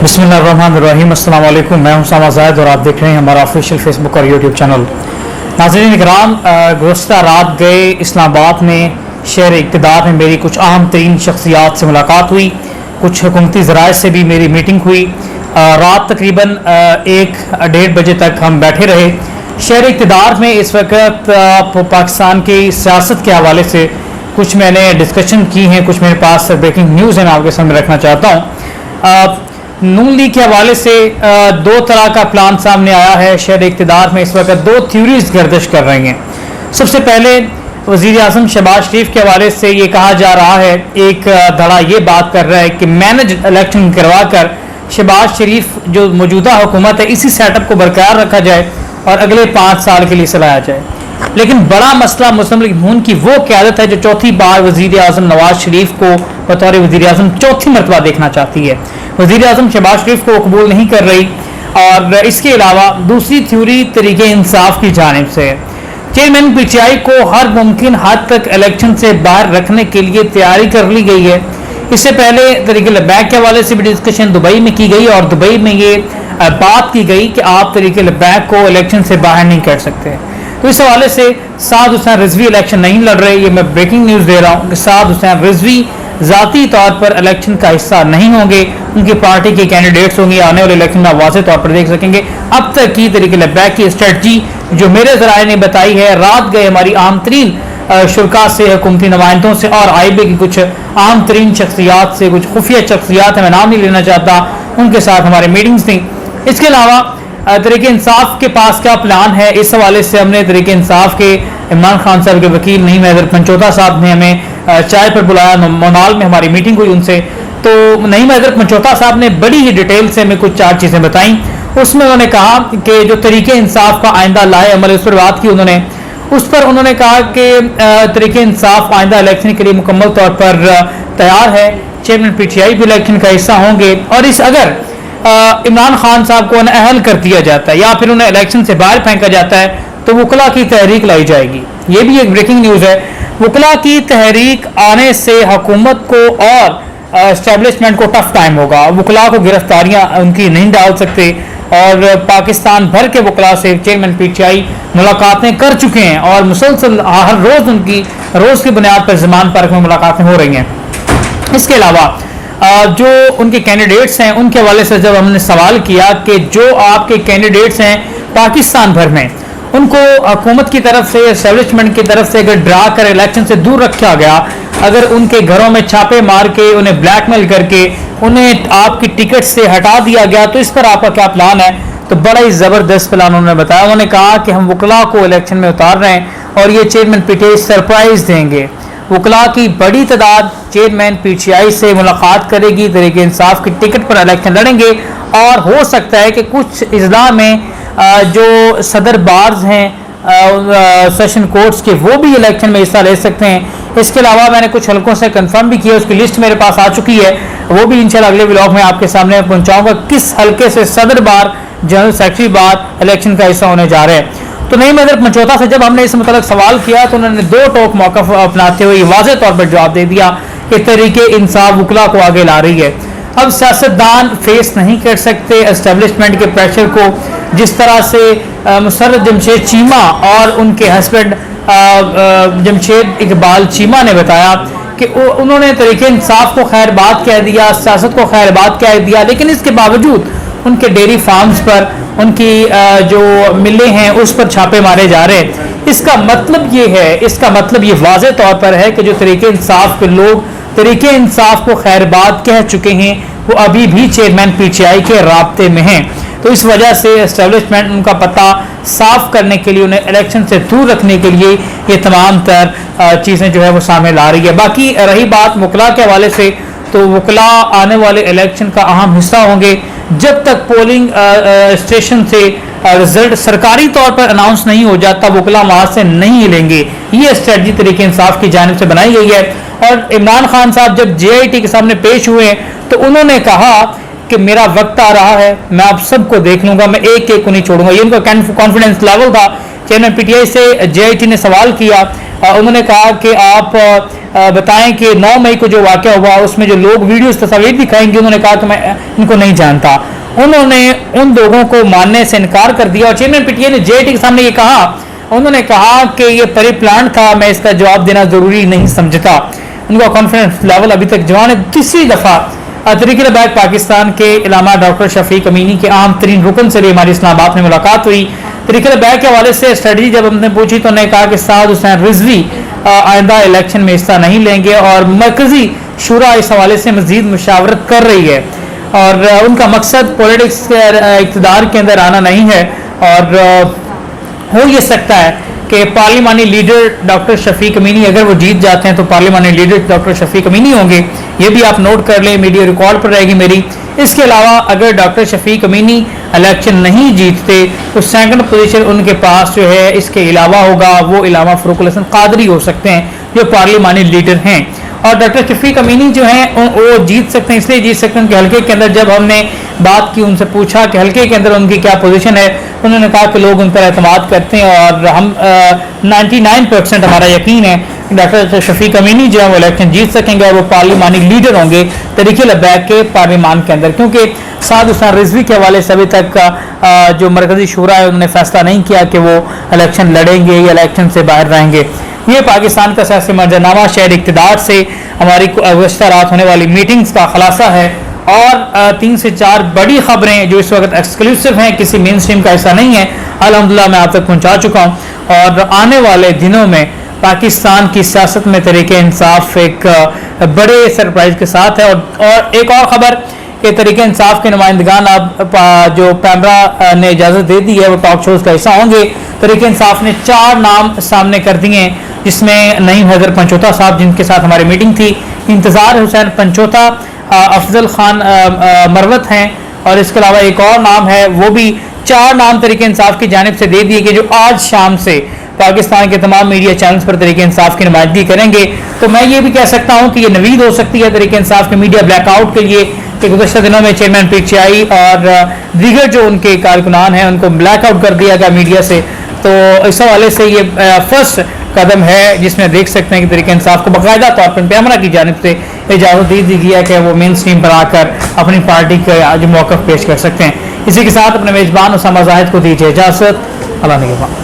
बिस्मिल्लाहिर्रहमानिर्रहीम। अस्सलाम वालेकुम। मैं हूं सामा ज़ाहिद और आप देख रहे हैं हमारा ऑफिशियल फेसबुक और यूट्यूब चैनल। नाज़रीन इकराम, गुज़श्ता रात गए इस्लामाबाद में शहर इक़्तिदार में मेरी कुछ अहम तरीन शख्सियात से मुलाकात हुई, कुछ हुकूमती ज़राए से भी मेरी मीटिंग हुई। रात तकरीबन 1-1:30 बजे तक हम बैठे रहे। शहर इक़्तिदार में इस वक्त पाकिस्तान की सियासत के हवाले से कुछ मैंने डिस्कशन की हैं, कुछ मेरे पास ब्रेकिंग न्यूज़ है, मैं आपके सामने रखना चाहता हूँ। नून लीग के हवाले से दो तरह का प्लान सामने आया है। शहर इक़्तिदार में इस वक्त दो थ्योरीज गर्दिश कर रही हैं। सबसे पहले वज़ीर आज़म शहबाज शरीफ के हवाले से ये कहा जा रहा है, एक धड़ा ये बात कर रहा है कि मैनेज इलेक्शन करवा कर शहबाज शरीफ जो मौजूदा हुकूमत है इसी सेटअप को बरकरार रखा जाए और अगले 5 साल के लिए चलाया जाए। लेकिन बड़ा मसला मुस्लिम लीग नून की वो क़यादत है जो चौथी बार वज़ीर आज़म नवाज शरीफ को बतौर वज़ीर आज़म चौथी मरतबा देखना चाहती है। वज़ीर आज़म शहबाज शरीफ को कबूल नहीं कर रही। और इसके अलावा दूसरी थ्योरी तरीके इंसाफ की जानिब से है। चेयरमैन पीटीआई को हर मुमकिन हद तक इलेक्शन से बाहर रखने के लिए तैयारी कर ली गई है। इससे पहले तरीके लब्बैक के हवाले से भी डिस्कशन दुबई में की गई और दुबई में ये बात की गई कि आप तरीके लब्बैक को इलेक्शन से बाहर नहीं कर सकते। तो इस हवाले से साद हुसैन रिजवी इलेक्शन नहीं लड़ रहे। ये मैं ब्रेकिंग न्यूज़ दे रहा हूँ कि साद हुसैन रिजवी ज़ाती तौर पर इलेक्शन का हिस्सा नहीं होंगे, उनकी पार्टी के कैंडिडेट्स होंगे। आने वाले इलेक्शन में वाज़ेह तौर पर देख सकेंगे। अब तक की तरीके लब्बैक की स्ट्रेटजी जो मेरे ज़राए ने बताई है, रात गए हमारी आम तरीन शुरा से, हुकूमती नुमाइंदों से और IB की कुछ आम तरीन शख्सियात से, कुछ खुफिया शख्सियात है, मैं नाम नहीं लेना चाहता, उनके साथ हमारी मीटिंग्स थी। इसके अलावा तरीके इंसाफ के पास क्या प्लान है, इस हवाले से हमने तरीके इंसाफ के इमरान खान साहब के वकील नईम हैदर पंचोता साहब ने हमें चाय पर बुलाया। मोनाल में हमारी मीटिंग हुई उनसे, तो नईम हैदर पंचोता साहब ने बड़ी ही डिटेल से हमें कुछ 4 चीज़ें बताई। उसमें उन्होंने कहा कि जो तरीके इंसाफ का आइंदा लाए अमल, उस पर बात की उन्होंने। उस पर उन्होंने कहा कि तरीके इंसाफ आइंदा इलेक्शन के लिए मुकम्मल तौर पर तैयार है। चेयरमैन PTI भी इलेक्शन का हिस्सा होंगे और इस अगर इमरान खान साहब को अनअहल कर दिया जाता है या फिर उन्हें इलेक्शन से बाहर फेंका जाता है तो वकला की तहरीक लाई जाएगी। ये भी एक ब्रेकिंग न्यूज़ है। वकला की तहरीक आने से हुकूमत को और एस्टेब्लिशमेंट को टफ टाइम होगा। वकला को गिरफ्तारियां उनकी नहीं डाल सकते और पाकिस्तान भर के वकला से चेयरमैन PTI मुलाकातें कर चुके हैं और मुसलसल हर रोज़ उनकी रोज़ की बुनियाद पर ज़मान पार्क में मुलाकातें हो रही हैं। इसके अलावा जो उनके कैंडिडेट्स हैं उनके हवाले से जब हमने सवाल किया कि जो आपके कैंडिडेट्स हैं पाकिस्तान भर में, उनको हुकूमत की तरफ से, एस्टेब्लिशमेंट की तरफ से अगर डरा कर इलेक्शन से दूर रखा गया, अगर उनके घरों में छापे मार के, उन्हें ब्लैकमेल करके, उन्हें आपकी टिकट से हटा दिया गया, तो इस पर आपका क्या प्लान है? तो बड़ा ही ज़बरदस्त प्लान उन्होंने बताया। उन्होंने कहा कि हम वकला को इलेक्शन में उतार रहे हैं और ये चेयरमैन PTI सरप्राइज़ देंगे। वकला की बड़ी तादाद चेयरमैन PTI से मुलाकात करेगी, तरीके इंसाफ की टिकट पर इलेक्शन लड़ेंगे और हो सकता है कि कुछ इजला में जो सदर बार्स हैं सेशन कोर्ट्स के, वो भी इलेक्शन में हिस्सा ले सकते हैं। इसके अलावा मैंने कुछ हलकों से कंफर्म भी किया, उसकी लिस्ट मेरे पास आ चुकी है, वो भी इंशाल्लाह अगले व्लॉग में आपके सामने पहुंचाऊंगा किस हलके से सदर बार, जनरल सेक्रेटरी बार इलेक्शन का हिस्सा होने जा रहे हैं। तो नईम हैदर पंचोता से जब हमने इस मतलब सवाल किया तो उन्होंने 2 टोक मौक़िफ़ अपनाते हुए वाज़ेह तौर पर जवाब दे दिया कि तरीके इंसाफ वकला को आगे ला रही है। अब सियासतदान फेस नहीं कर सकते एस्टेब्लिशमेंट के प्रेशर को, जिस तरह से मुसर्रत जमशेद चीमा और उनके हस्बैंड जमशेद इकबाल चीमा ने बताया कि उन्होंने तरीके इंसाफ को खैर बात कह दिया, सियासत को खैर बात कह दिया, लेकिन इसके बावजूद उनके डेयरी फार्म्स पर, उनकी जो मिलें हैं उस पर छापे मारे जा रहे हैं। इसका मतलब ये है, इसका मतलब ये वाज़ेह तौर पर है कि जो तरीके इंसाफ के लोग तरीके इंसाफ को खैर बात कह चुके हैं वो अभी भी चेयरमैन PTI के राब्ते में हैं। तो इस वजह से एस्टेब्लिशमेंट उनका पता साफ करने के लिए, उन्हें इलेक्शन से दूर रखने के लिए ये तमाम तर चीज़ें जो है वो सामने ला रही है। बाकी रही बात वकला के हवाले से, तो वकला आने वाले इलेक्शन का अहम हिस्सा होंगे। जब तक पोलिंग स्टेशन से रिजल्ट सरकारी तौर पर अनाउंस नहीं हो जाता, वकला वहाँ से नहीं हिलेंगे। ये स्ट्रेटजी तरीके इंसाफ की जानिब से बनाई गई है। और इमरान खान साहब जब JIT के सामने पेश हुए तो उन्होंने कहा कि मेरा वक्त आ रहा है, मैं आप सबको देख लूंगा, मैं एक एक को नहीं छोड़ूंगा। ये उनका कॉन्फिडेंस लेवल था। चेयरमैन PTI से JIT ने सवाल किया انہوں نے کہا کہ آپ بتائیں کہ 9 مئی کو جو واقعہ ہوا اس میں جو لوگ ویڈیوز تصاویر دکھائیں گے، انہوں نے کہا کہ میں ان کو نہیں جانتا. انہوں نے ان لوگوں کو ماننے سے انکار کر دیا اور چیئرمین پی ٹی آئی نے جے ٹی کے سامنے یہ کہا، انہوں نے کہا کہ یہ پری پلان تھا، میں اس کا جواب دینا ضروری نہیں سمجھتا. ان کا کانفیڈنس لیول ابھی تک جوان ہے. تیسری دفعہ تحریک لبیک پاکستان کے علامہ ڈاکٹر شفیق امینی کے اہم ترین رکن سے ہماری اسلام آباد میں ملاقات ہوئی. تحریک لبیک کے حوالے سے اسٹریٹجی جب ہم نے پوچھی تو انہوں نے کہا کہ سعد حسین رضوی آئندہ الیکشن میں حصہ نہیں لیں گے اور مرکزی شورا اس حوالے سے مزید مشاورت کر رہی ہے اور ان کا مقصد پولیٹکس کے اقتدار کے اندر آنا نہیں ہے. اور ہو یہ سکتا ہے کہ پارلیمانی لیڈر ڈاکٹر شفیق امینی اگر وہ جیت جاتے ہیں تو پارلیمانی لیڈر ڈاکٹر شفیق امینی ہوں گے. یہ بھی آپ نوٹ کر لیں، میڈیا ریکارڈ پر رہے گی میری. اس کے علاوہ اگر ڈاکٹر شفیق امینی الیکشن نہیں جیتتے تو سیکنڈ پوزیشن ان کے پاس جو ہے اس کے علاوہ ہوگا، وہ علامہ فاروق الحسن قادری ہو سکتے ہیں جو پارلیمانی لیڈر ہیں. اور ڈاکٹر شفیق امینی جو ہیں وہ جیت سکتے ہیں، اس لیے جیت سکتے ہیں کہ حلقے کے اندر جب ہم نے بات کی، ان سے پوچھا کہ حلقے کے اندر ان کی کیا پوزیشن ہے، انہوں نے کہا کہ لوگ ان پر اعتماد کرتے ہیں اور ہم 99% ہمارا یقین ہے ڈاکٹر شفیق امینی جو ہے وہ الیکشن جیت سکیں گے اور وہ پارلیمانی لیڈر ہوں گے تحریک لبیک کے پارلیمان کے اندر. کیونکہ سعد حسین رضوی کے حوالے سے ابھی تک جو مرکزی شورا ہے انہوں نے فیصلہ نہیں کیا کہ وہ الیکشن لڑیں گے یا الیکشن سے باہر رہیں گے. یہ پاکستان کا سیاسی منظرنامہ شہر اقتدار سے ہماری گزشتہ رات ہونے والی میٹنگز کا خلاصہ ہے اور 3 سے 4 بڑی خبریں جو اس وقت ایکسکلوسیو ہیں، کسی مین اسٹریم کا حصہ نہیں ہے، الحمدللہ میں آپ تک پہنچا چکا ہوں. اور آنے والے دنوں میں پاکستان کی سیاست میں تحریک انصاف ایک بڑے سرپرائز کے ساتھ ہے. اور ایک اور خبر کہ تحریک انصاف کے نمائندگان اب جو پیمرا نے اجازت دے دی ہے وہ ٹاک شوز کا حصہ ہوں گے. تحریک انصاف نے 4 نام سامنے کر دیے ہیں جس میں نعیم حیدر پنچوتا صاحب جن کے ساتھ ہماری میٹنگ تھی، انتظار حسین پنچوتا، افضل خان مروت ہیں اور اس کے علاوہ ایک اور نام ہے. وہ بھی 4 نام تحریک انصاف کی جانب سے دے دیے کہ جو آج شام سے پاکستان کے تمام میڈیا چینلز پر تحریک انصاف کی نمائندگی کریں گے. تو میں یہ بھی کہہ سکتا ہوں کہ یہ نوید ہو سکتی ہے تحریک انصاف کے میڈیا بلیک آؤٹ کے لیے کہ گزشتہ دنوں میں چیئرمین پی ٹی آئی اور دیگر جو ان کے کارکنان ہیں ان کو بلیک آؤٹ کر دیا گیا میڈیا سے. تو اس حوالے سے یہ فرسٹ قدم ہے جس میں دیکھ سکتے ہیں کہ تحریک انصاف کو باقاعدہ طور پر پیمرا کی جانب سے اجازت دے دی گئی ہے کہ وہ مین اسٹریم پر آ کر اپنی پارٹی کا جو موقف پیش کر سکتے ہیں. اسی کے ساتھ اپنے میزبان اسامہ زاہد کو دیجیے اجازت. اللہ نگہبان.